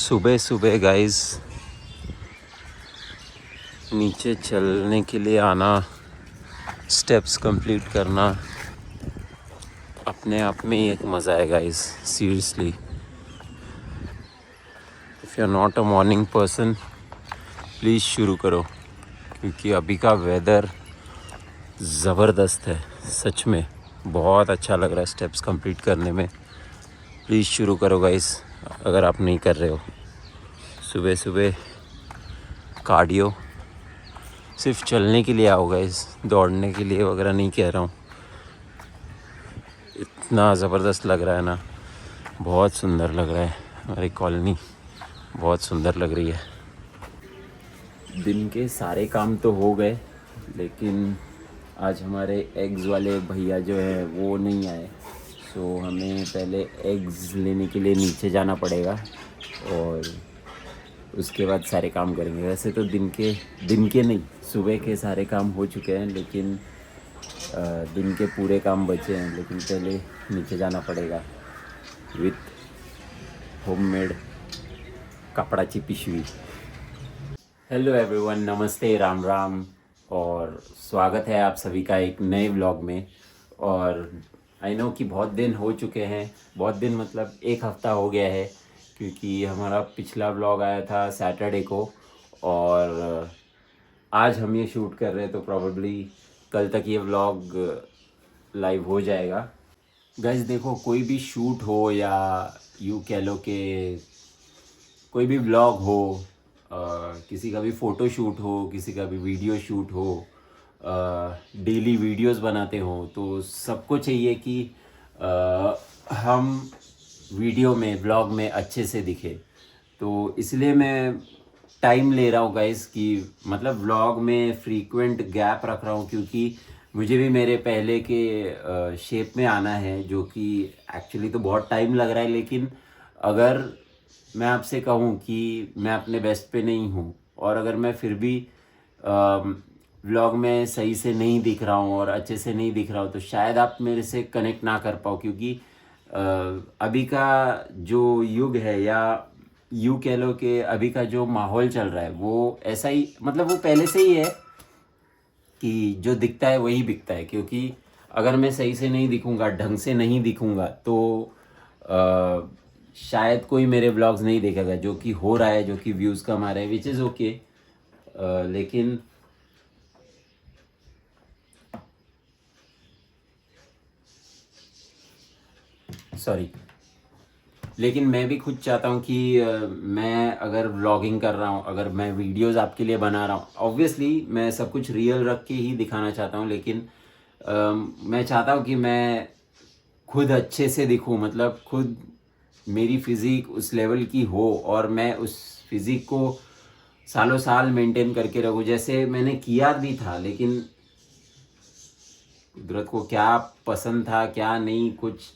सुबह सुबह गाइस नीचे चलने के लिए आना, स्टेप्स कंप्लीट करना अपने आप में ही एक मज़ा है guys. Seriously, if you are not a morning person please शुरू करो, क्योंकि अभी का वेदर ज़बरदस्त है। सच में बहुत अच्छा लग रहा है स्टेप्स कंप्लीट करने में। प्लीज़ शुरू करो गाइस अगर आप नहीं कर रहे हो। सुबह सुबह कार्डियो, सिर्फ चलने के लिए आओ गाइस, दौड़ने के लिए वगैरह नहीं कह रहा हूँ। इतना ज़बरदस्त लग रहा है ना, बहुत सुंदर लग रहा है। हमारी कॉलोनी बहुत सुंदर लग रही है। दिन के सारे काम तो हो गए, लेकिन आज हमारे एग्स वाले भैया जो है वो नहीं आए। सो हमें पहले एग्स लेने के लिए नीचे जाना पड़ेगा और उसके बाद सारे काम करेंगे। वैसे तो दिन के नहीं, सुबह के सारे काम हो चुके हैं, लेकिन दिन के पूरे काम बचे हैं। लेकिन पहले नीचे जाना पड़ेगा विथ होममेड कपड़ाची पिशवी। हेलो एवरीवन, नमस्ते, राम राम और स्वागत है आप सभी का एक नए व्लॉग में। और आई नो कि बहुत दिन हो चुके हैं, बहुत दिन मतलब एक हफ़्ता हो गया है, क्योंकि हमारा पिछला व्लॉग आया था सैटरडे को और आज हम ये शूट कर रहे हैं, तो प्रॉबेबली कल तक ये व्लॉग लाइव हो जाएगा। गाइस देखो, कोई भी शूट हो या यूँ कह लो कि कोई भी व्लॉग हो, किसी का भी फ़ोटो शूट हो, किसी का भी वीडियो शूट हो, डेली वीडियोस बनाते हो, तो सबको चाहिए कि हम वीडियो में, व्लॉग में अच्छे से दिखे। तो इसलिए मैं टाइम ले रहा हूँ गाइस कि मतलब व्लॉग में फ्रीक्वेंट गैप रख रहा हूँ, क्योंकि मुझे भी मेरे पहले के शेप में आना है, जो कि एक्चुअली तो बहुत टाइम लग रहा है। लेकिन अगर मैं आपसे कहूँ कि मैं अपने बेस्ट पे नहीं हूँ और अगर मैं फिर भी व्लॉग में सही से नहीं दिख रहा हूँ और अच्छे से नहीं दिख रहा हूँ, तो शायद आप मेरे से कनेक्ट ना कर पाओ। क्योंकि अभी का जो युग है, या यूँ कह लो कि अभी का जो माहौल चल रहा है, वो ऐसा ही, मतलब वो पहले से ही है कि जो दिखता है वही बिकता है। क्योंकि अगर मैं सही से नहीं दिखूंगा, ढंग से नहीं दिखूंगा, तो शायद कोई मेरे व्लॉग्स नहीं देखेगा। जो कि हो रहा है, जो कि व्यूज़ कम आ रहे हैं, विच इज़ ओके। लेकिन सॉरी, लेकिन मैं भी खुद चाहता हूँ कि मैं अगर व्लॉगिंग कर रहा हूँ, अगर मैं वीडियोस आपके लिए बना रहा हूँ, ऑब्वियसली मैं सब कुछ रियल रख के ही दिखाना चाहता हूँ। लेकिन मैं चाहता हूँ कि मैं खुद अच्छे से दिखूँ, मतलब खुद मेरी फिज़िक उस लेवल की हो और मैं उस फिज़िक को सालों साल मेंटेन करके रखूँ, जैसे मैंने किया भी था। लेकिन कुदरत को क्या पसंद था क्या नहीं, कुछ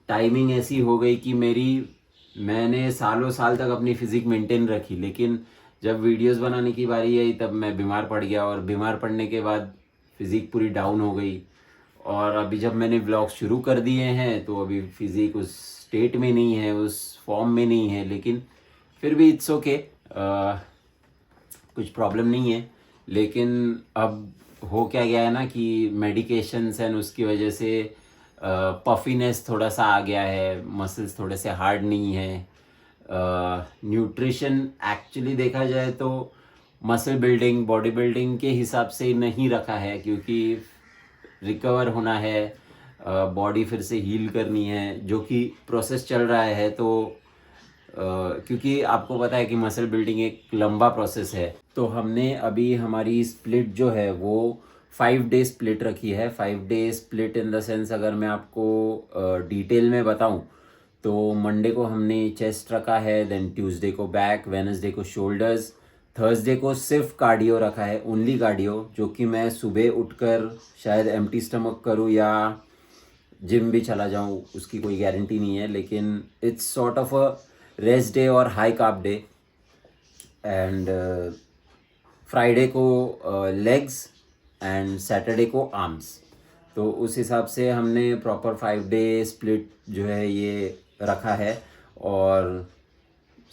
टाइमिंग ऐसी हो गई कि मैंने सालों साल तक अपनी फ़िज़िक मेंटेन रखी, लेकिन जब वीडियोस बनाने की बारी आई तब मैं बीमार पड़ गया और बीमार पड़ने के बाद फ़िज़िक पूरी डाउन हो गई। और अभी जब मैंने व्लॉग शुरू कर दिए हैं, तो अभी फ़िज़िक उस स्टेट में नहीं है, उस फॉर्म में नहीं है। लेकिन फिर भी इट्स ओके, कुछ प्रॉब्लम नहीं है। लेकिन अब हो क्या गया है ना कि मेडिकेशंस एंड उसकी वजह से पफीनेस थोड़ा सा आ गया है, मसल्स थोड़े से हार्ड नहीं है। न्यूट्रिशन एक्चुअली देखा जाए तो मसल बिल्डिंग, बॉडी बिल्डिंग के हिसाब से नहीं रखा है, क्योंकि रिकवर होना है, बॉडी फिर से हील करनी है, जो कि प्रोसेस चल रहा है। तो क्योंकि आपको पता है कि मसल बिल्डिंग एक लंबा प्रोसेस है, तो हमने अभी हमारी स्प्लिट जो है वो 5 डे स्प्लिट रखी है। 5 day split in the sense, अगर मैं आपको डिटेल में बताऊं, तो मंडे को हमने चेस्ट रखा है, देन ट्यूसडे को बैक, वेडनेसडे को शोल्डर्स, थर्सडे को सिर्फ कार्डियो रखा है, ओनली कार्डियो, जो कि मैं सुबह उठकर शायद एम्प्टी स्टमक करूँ या जिम भी चला जाऊँ, उसकी कोई गारंटी नहीं है। लेकिन it's sort of a rest day और high carb day. And Friday को लेग्स एंड सैटरडे को आर्म्स। तो उस हिसाब से हमने प्रॉपर 5 डे स्प्लिट जो है ये रखा है। और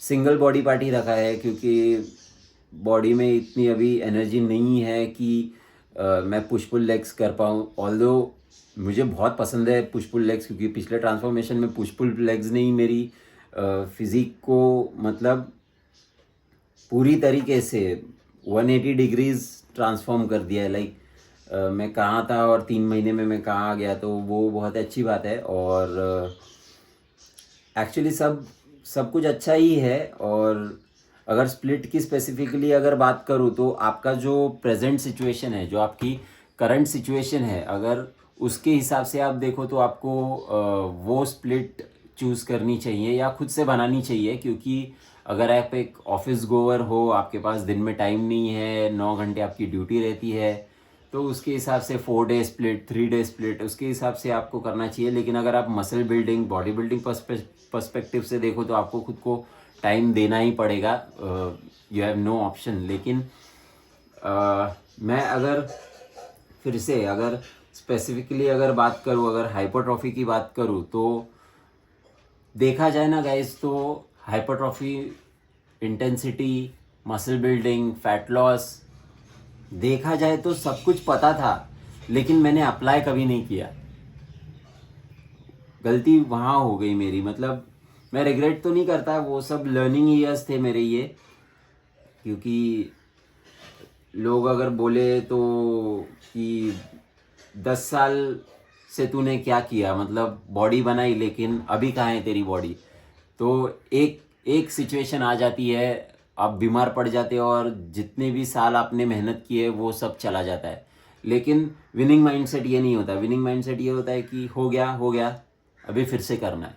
सिंगल बॉडी पार्ट ही रखा है क्योंकि बॉडी में इतनी अभी एनर्जी नहीं है कि मैं पुश पुल लेग्स कर पाऊँ। ऑल्दो मुझे बहुत पसंद है पुश पुल लेग्स, क्योंकि पिछले ट्रांसफॉर्मेशन में पुश पुल लेग्स ने ही मेरी फिज़िक को मतलब पूरी तरीके से 180 डिग्रीज ट्रांसफॉर्म कर दिया है। लाइक मैं कहाँ था और 3 महीने में मैं कहाँ आ गया, तो वो बहुत अच्छी बात है। और एक्चुअली सब कुछ अच्छा ही है। और अगर स्प्लिट की स्पेसिफिकली अगर बात करूँ तो आपका जो प्रेजेंट सिचुएशन है, जो आपकी करंट सिचुएशन है, अगर उसके हिसाब से आप देखो तो आपको वो स्प्लिट चूज़ करनी चाहिए या खुद से बनानी चाहिए। क्योंकि अगर आप एक ऑफिस गोअर हो, आपके पास दिन में टाइम नहीं है, 9 घंटे आपकी ड्यूटी रहती है, तो उसके हिसाब से 4 डे स्प्लिट, 3 डे स्प्लिट, उसके हिसाब से आपको करना चाहिए। लेकिन अगर आप muscle building, body building perspective से देखो तो आपको खुद को टाइम देना ही पड़ेगा, यू हैव नो ऑप्शन। लेकिन मैं अगर फिर से अगर स्पेसिफिकली अगर बात करूँ, अगर हाइपरट्रॉफी की बात करूँ, तो देखा जाए ना गाइस, तो hypertrophy, intensity, muscle building, fat loss, देखा जाए तो सब कुछ पता था, लेकिन मैंने अप्लाई कभी नहीं किया। गलती वहाँ हो गई मेरी। मतलब मैं रिग्रेट तो नहीं करता, वो सब लर्निंग ईयर्स थे मेरे ये। क्योंकि लोग अगर बोले तो कि 10 साल से तूने क्या किया, मतलब बॉडी बनाई, लेकिन अभी कहाँ है तेरी बॉडी। तो एक एक सिचुएशन आ जाती है, आप बीमार पड़ जाते हो और जितने भी साल आपने मेहनत की है वो सब चला जाता है। लेकिन विनिंग माइंडसेट ये नहीं होता। विनिंग माइंडसेट ये होता है कि हो गया, अभी फिर से करना है,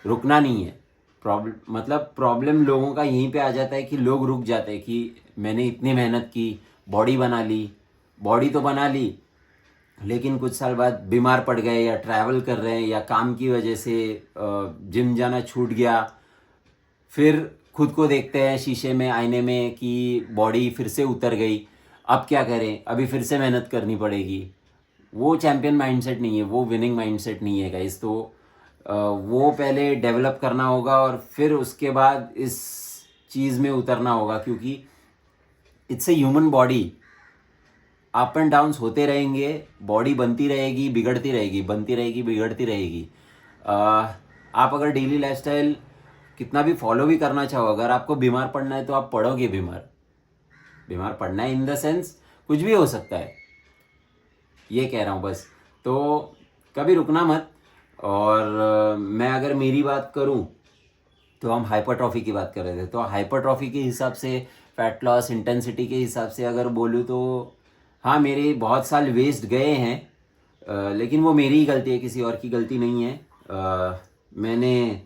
रुकना नहीं है। प्रॉब्लम लोगों का यहीं पे आ जाता है कि लोग रुक जाते हैं कि मैंने इतनी मेहनत की, बॉडी बना ली, बॉडी तो बना ली, लेकिन कुछ साल बाद बीमार पड़ गए, या ट्रैवल कर रहे हैं, या काम की वजह से जिम जाना छूट गया। फिर खुद को देखते हैं शीशे में, आईने में कि बॉडी फिर से उतर गई, अब क्या करें, अभी फिर से मेहनत करनी पड़ेगी। वो चैम्पियन माइंडसेट नहीं है, वो विनिंग माइंडसेट नहीं है गाइस। तो वो पहले डेवलप करना होगा और फिर उसके बाद इस चीज़ में उतरना होगा। क्योंकि it's a human body, up and downs होते रहेंगे, बॉडी बनती रहेगी, बिगड़ती रहेगी, बनती रहेगी, बिगड़ती रहेगी। आप अगर डेली लाइफस्टाइल कितना भी फॉलो भी करना चाहो, अगर आपको बीमार पड़ना है तो आप पड़ोगे बीमार। बीमार पड़ना है इन द सेंस कुछ भी हो सकता है, ये कह रहा हूँ बस। तो कभी रुकना मत। और मैं अगर मेरी बात करूँ तो हम हाइपरट्रॉफी की बात कर रहे थे, तो हाइपरट्रॉफी के हिसाब से, फैट लॉस, इंटेंसिटी के हिसाब से अगर बोलूँ तो हाँ, मेरे बहुत साल वेस्ट गए हैं। लेकिन वो मेरी ही गलती है, किसी और की गलती नहीं है। मैंने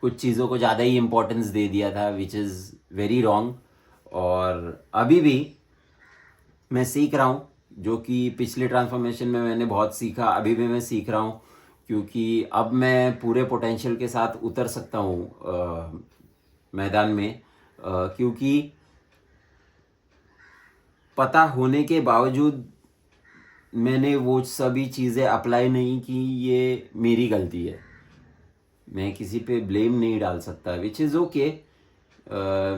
कुछ चीज़ों को ज़्यादा ही इम्पोर्टेंस दे दिया था, विच इज़ वेरी रॉन्ग। और अभी भी मैं सीख रहा हूँ, जो कि पिछले ट्रांसफॉर्मेशन में मैंने बहुत सीखा, अभी भी मैं सीख रहा हूँ। क्योंकि अब मैं पूरे पोटेंशियल के साथ उतर सकता हूँ मैदान में। क्योंकि पता होने के बावजूद मैंने वो सभी चीज़ें अप्लाई नहीं की, ये मेरी गलती है। मैं किसी पे ब्लेम नहीं डाल सकता, विच इज़ ओके।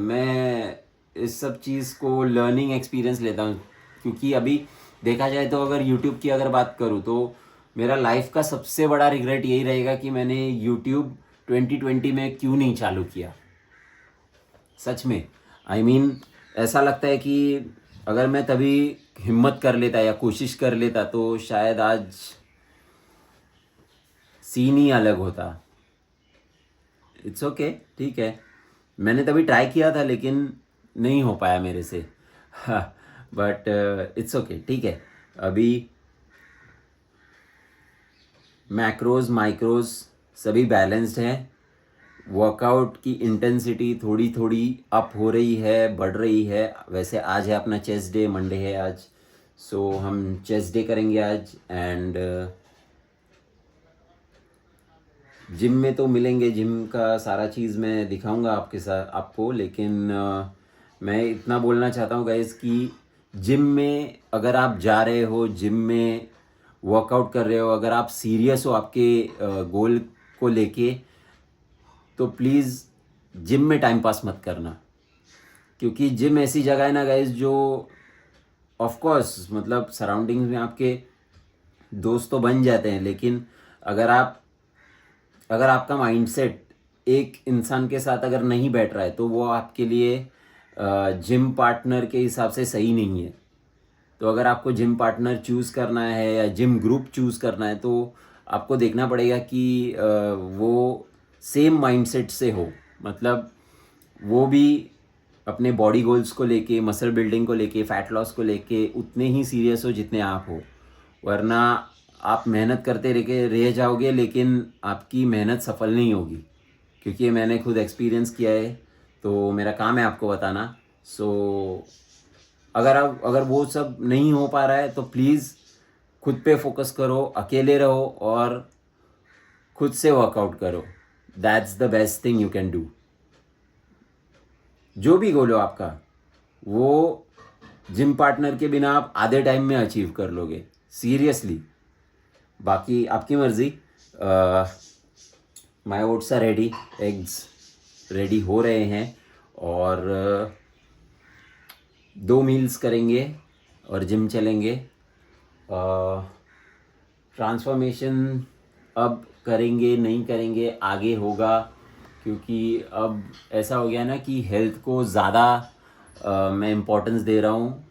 मैं इस सब चीज़ को लर्निंग एक्सपीरियंस लेता हूँ। क्योंकि अभी देखा जाए तो अगर यूट्यूब की अगर बात करूँ तो मेरा लाइफ का सबसे बड़ा रिग्रेट यही रहेगा कि मैंने यूट्यूब 2020 में क्यों नहीं चालू किया। सच में, आई मीन ऐसा लगता है कि अगर मैं तभी हिम्मत कर लेता या कोशिश कर लेता तो शायद आज सीन ही अलग होता। इट्स ओके, ठीक है, मैंने तभी ट्राई किया था लेकिन नहीं हो पाया मेरे से। बट इट्स ओके, ठीक है। अभी मैक्रोज माइक्रोज सभी बैलेंस्ड हैं। वर्कआउट की इंटेंसिटी थोड़ी थोड़ी अप हो रही है, बढ़ रही है। वैसे आज है अपना चेस्ट डे, मंडे है आज, सो हम चेस्ट डे करेंगे आज। एंड जिम में तो मिलेंगे, जिम का सारा चीज़ मैं दिखाऊंगा आपके साथ आपको। लेकिन मैं इतना बोलना चाहता हूँ गाइस कि जिम में अगर आप जा रहे हो, जिम में वर्कआउट कर रहे हो, अगर आप सीरियस हो आपके गोल को लेके, तो प्लीज़ जिम में टाइम पास मत करना, क्योंकि जिम ऐसी जगह है ना गाइस जो ऑफ कोर्स मतलब सराउंडिंग्स में आपके दोस्त तो बन जाते हैं, लेकिन अगर आपका माइंडसेट एक इंसान के साथ अगर नहीं बैठ रहा है तो वो आपके लिए जिम पार्टनर के हिसाब से सही नहीं है। तो अगर आपको जिम पार्टनर चूज़ करना है या जिम ग्रुप चूज़ करना है तो आपको देखना पड़ेगा कि वो सेम माइंडसेट से हो, मतलब वो भी अपने बॉडी गोल्स को लेके, मसल बिल्डिंग को लेके, फैट लॉस को लेके उतने ही सीरियस हो जितने आप हो। वरना आप मेहनत करते रह जाओगे लेकिन आपकी मेहनत सफल नहीं होगी, क्योंकि ये मैंने खुद एक्सपीरियंस किया है, तो मेरा काम है आपको बताना। सो अगर वो सब नहीं हो पा रहा है तो प्लीज़ खुद पे फोकस करो, अकेले रहो और खुद से वर्कआउट करो। That's the best thing you can do. जो भी गोल हो आपका वो जिम पार्टनर के बिना आप आधे टाइम में अचीव कर लोगे, सीरियसली। बाकी आपकी मर्ज़ी। My oats are ready, eggs ready हो रहे हैं और 2 मील्स करेंगे और जिम चलेंगे। ट्रांसफॉर्मेशन अब करेंगे नहीं करेंगे आगे होगा, क्योंकि अब ऐसा हो गया ना कि हेल्थ को ज़्यादा मैं इम्पोर्टेंस दे रहा हूँ।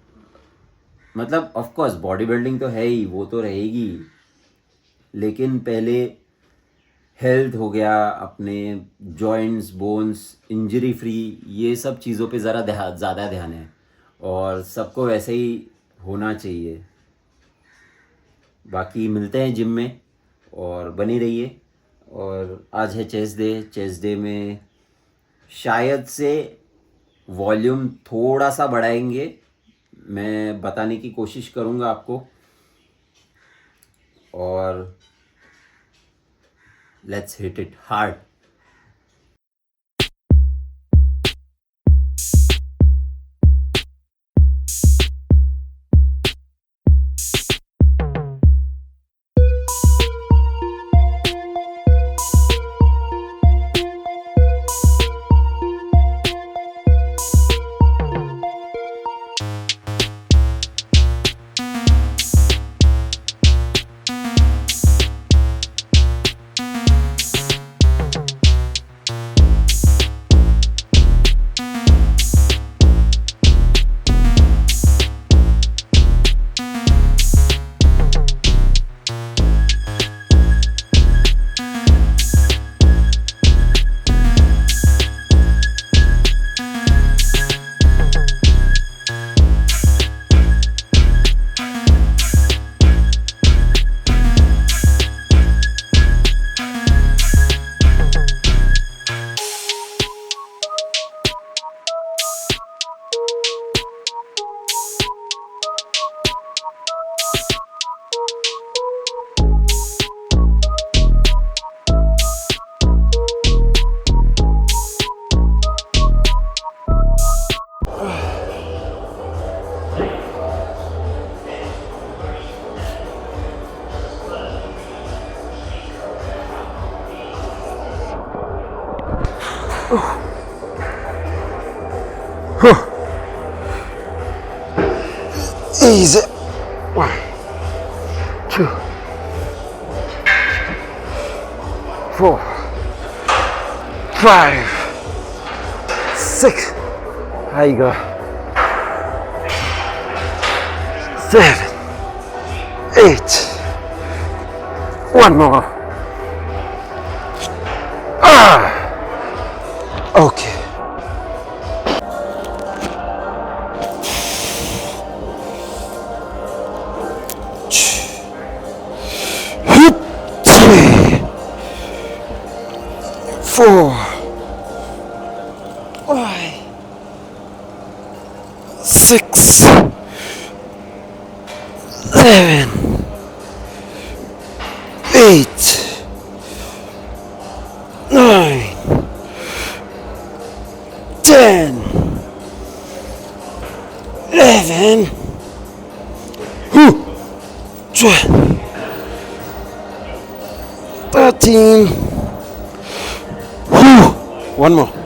मतलब ऑफ कोर्स बॉडी बिल्डिंग तो है ही, वो तो रहेगी, लेकिन पहले हेल्थ हो गया, अपने जॉइंट्स, बोन्स, इंजरी फ्री, ये सब चीज़ों पे ज़रा ज़्यादा ध्यान है और सबको वैसे ही होना चाहिए। बाकी मिलते हैं जिम में और बनी रहिए। और आज है चेस्ट डे में शायद से वॉल्यूम थोड़ा सा बढ़ाएंगे, मैं बताने की कोशिश करूँगा आपको। और let's hit it hard. Easy. 1, 2, 4, 5, 6. There you go. 7, 8. One more. Okay. Three, 4, 5, 6, 7, 8, 9, 10, 11, 12, 13. One more.